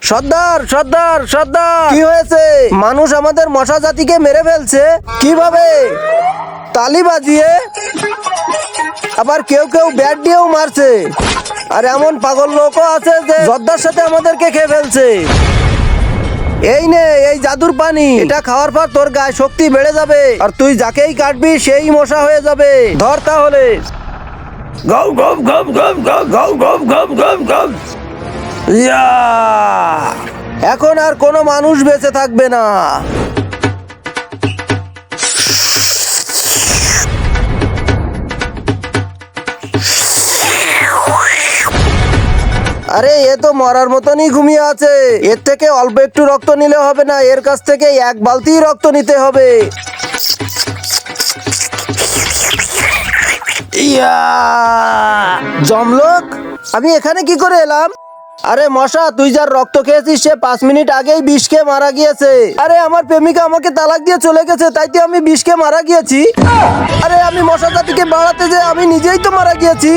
সর্দার সর্দার সর্দার, কি হয়েছে? মানুষ আমাদের মশা জাতিকে মেরে ফেলছে। কিভাবে? তালি বাজিয়ে, আবার কেউ কেউ ব্যাট দিয়েও মারছে। আর এমন পাগল লোকও আছে যে জর্দার সাথে আমাদেরকে খেয়ে ফেলছে। এই নে এই জাদুর পানি, এটা খাওয়ার পর তোর গায়ে শক্তি বেড়ে যাবে, আর তুই যাকেই কাটবি সেই মশা হয়ে যাবে। ধর তাহলে। গপ গপ গপ গপ গপ গপ গপ গপ গপ গপ। ইয়া! এখন আর কোনো মানুষ বেঁচে থাকবে না। আরে এ তো মরার মতনই ঘুমিয়ে আছে। এর থেকে অল্প একটু রক্ত নিলে হবে না, এর কাছ থেকে এক বালতি রক্ত নিতে হবে। ইয়া! জমলোক, আমি এখানে কি করে এলাম? আরে মশা, তুই যার রক্ত খেয়েছিস সে 5 মিনিট আগেই বিষ খেয়ে মারা গিয়েছে। আরে আমার প্রেমিকা আমাকে তালাক দিয়ে চলে গেছে, তাই তো আমি বিষ খেয়ে মারা গিয়েছি। আরে আমি মশা জাতিকে বাড়াতে যে আমি নিজেই তো মারা গিয়েছি।